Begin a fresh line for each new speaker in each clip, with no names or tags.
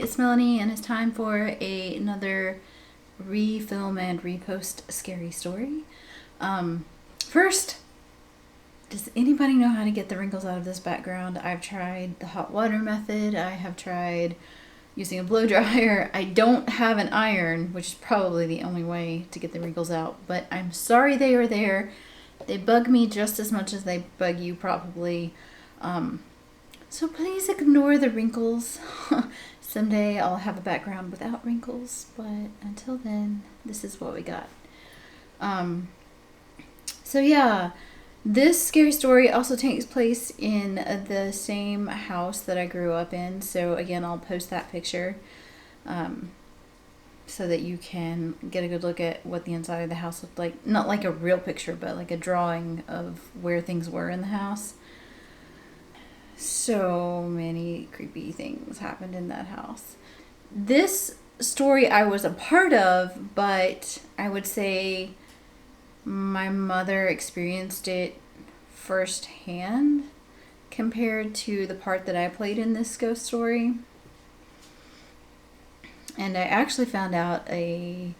it's Melanie, and it's time for another refilm and repost scary story. First, does anybody know how to get the wrinkles out of this background? I've tried the hot water method. I have tried using a blow dryer. I don't have an iron, which is probably the only way to get the wrinkles out, but I'm sorry they are there. They bug me just as much as they bug you probably. So please ignore the wrinkles. Someday I'll have a background without wrinkles, but until then, this is what we got. So yeah, this scary story also takes place in the same house that I grew up in. So again, I'll post that picture so that you can get a good look at what the inside of the house looked like. Not like a real picture, but like a drawing of where things were in the house. So many creepy things happened in that house. This story I was a part of, but I would say my mother experienced it firsthand compared to the part that I played in this ghost story. And I actually found out a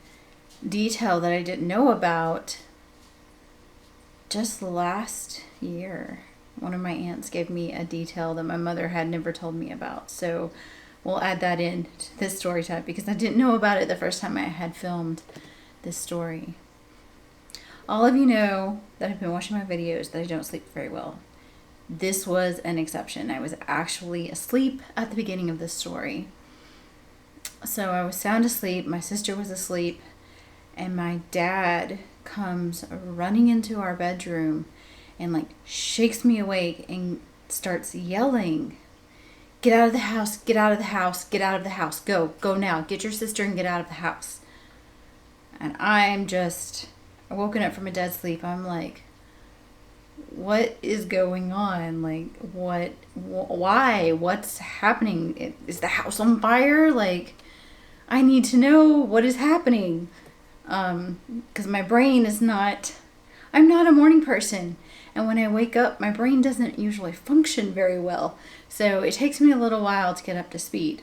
detail that I didn't know about just last year. One of my aunts gave me a detail that my mother had never told me about. So we'll add that in to this story time because I didn't know about it the first time I had filmed this story. All of you know that have been watching my videos that I don't sleep very well. This was an exception. I was actually asleep at the beginning of this story. So I was sound asleep, my sister was asleep, and my dad comes running into our bedroom and like shakes me awake and starts yelling, "Get out of the house, get out of the house, get out of the house, go now, get your sister and get out of the house." And I'm just woken up from a dead sleep. I'm like, what is going on? Like, why, what's happening? Is the house on fire? Like, I need to know what is happening. 'Cause my brain is not, I'm not a morning person. And when I wake up, my brain doesn't usually function very well. So it takes me a little while to get up to speed.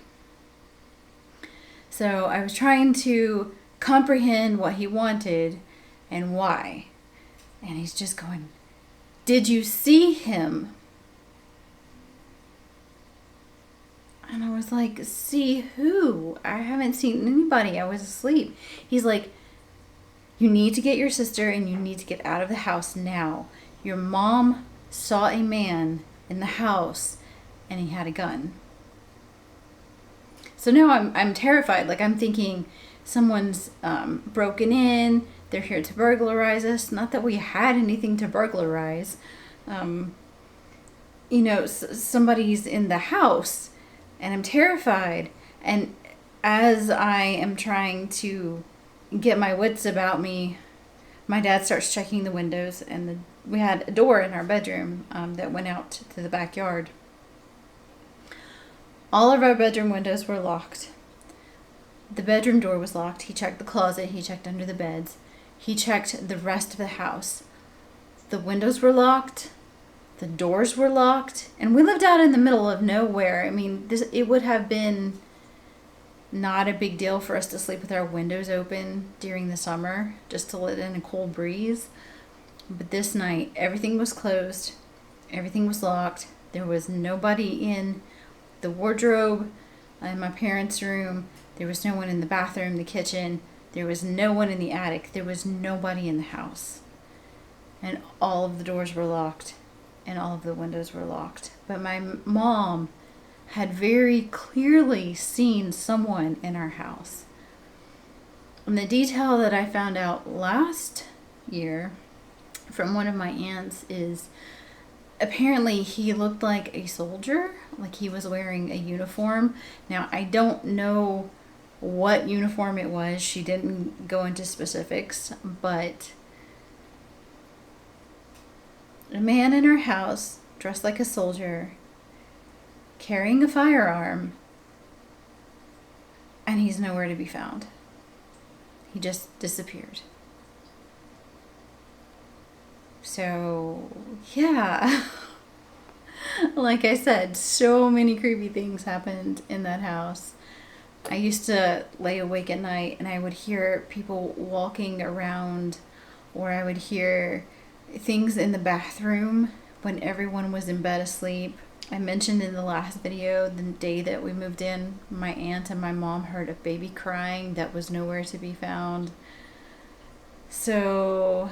So I was trying to comprehend what he wanted and why. And he's just going, "Did you see him?" And I was like, "See who? I haven't seen anybody. I was asleep." He's like, "You need to get your sister and you need to get out of the house now. Your mom saw a man in the house and he had a gun." So now I'm terrified. Like, I'm thinking someone's broken in. They're here to burglarize us. Not that we had anything to burglarize. Somebody's in the house and I'm terrified. And as I am trying to get my wits about me, my dad starts checking the windows, and we had a door in our bedroom that went out to the backyard. All of our bedroom windows were locked. The bedroom door was locked. He checked the closet. He checked under the beds. He checked the rest of the house. The windows were locked. The doors were locked. And we lived out in the middle of nowhere. I mean, it would have been not a big deal for us to sleep with our windows open during the summer, just to let in a cool breeze. But this night, everything was closed. Everything was locked. There was nobody in the wardrobe in my parents' room. There was no one in the bathroom, the kitchen. There was no one in the attic. There was nobody in the house. And all of the doors were locked and all of the windows were locked. But my mom had very clearly seen someone in our house. And the detail that I found out last year from one of my aunts is apparently he looked like a soldier, like he was wearing a uniform. Now, I don't know what uniform it was. She didn't go into specifics, but a man in our house dressed like a soldier, carrying a firearm, and he's nowhere to be found. He just disappeared. So, yeah. Like I said, so many creepy things happened in that house. I used to lay awake at night and I would hear people walking around, or I would hear things in the bathroom when everyone was in bed asleep. I mentioned in the last video the day that we moved in, my aunt and my mom heard a baby crying that was nowhere to be found. So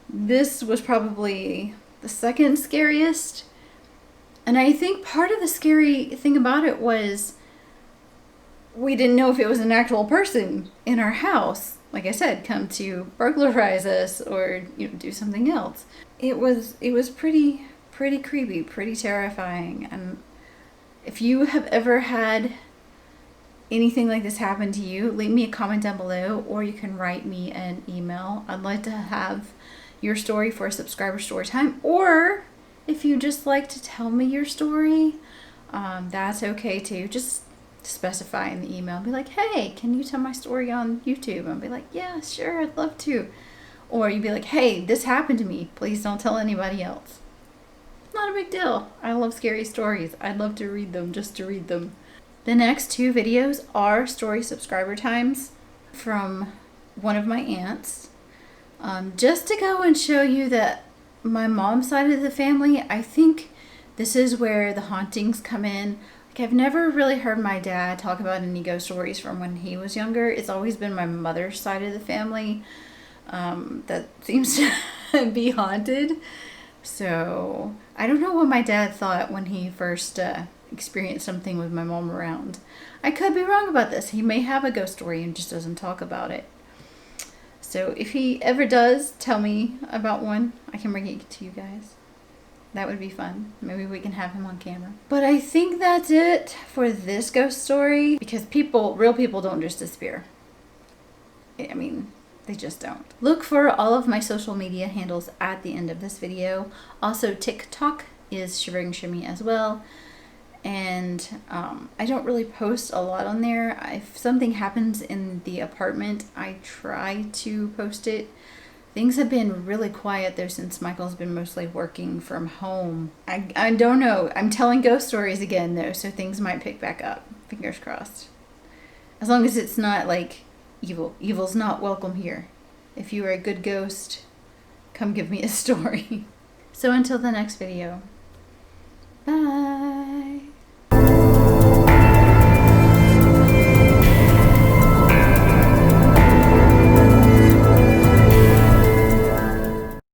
this was probably the second scariest. And I think part of the scary thing about it was we didn't know if it was an actual person in our house, like I said, come to burglarize us or, you know, do something else. It was pretty creepy, pretty terrifying. And if you have ever had anything like this happen to you, leave me a comment down below, or you can write me an email. I'd like to have your story for a subscriber story time, or if you just like to tell me your story, that's okay too. Just specify in the email, be like, hey, can you tell my story on YouTube? And be like, yeah, sure, I'd love to. Or you'd be like, hey, this happened to me, please don't tell anybody else. Not a big deal. I love scary stories. I'd love to read them just to read them. The next two videos are story subscriber times from one of my aunts. Just to go and show you that my mom's side of the family, I think this is where the hauntings come in. Like, I've never really heard my dad talk about any ghost stories from when he was younger. It's always been my mother's side of the family that seems to be haunted. So I don't know what my dad thought when he first experienced something with my mom around. I could be wrong about this. He may have a ghost story and just doesn't talk about it. So if he ever does tell me about one, I can bring it to you guys. That would be fun. Maybe we can have him on camera. But I think that's it for this ghost story, because real people don't just disappear. I mean, they just don't. Look for all of my social media handles at the end of this video. Also, TikTok is ShiveringShimmy as well. And I don't really post a lot on there. If something happens in the apartment, I try to post it. Things have been really quiet though since Michael's been mostly working from home. I don't know. I'm telling ghost stories again though, so things might pick back up. Fingers crossed. As long as it's not like evil. Evil's not welcome here. If you are a good ghost, come give me a story. So until the next video. Bye.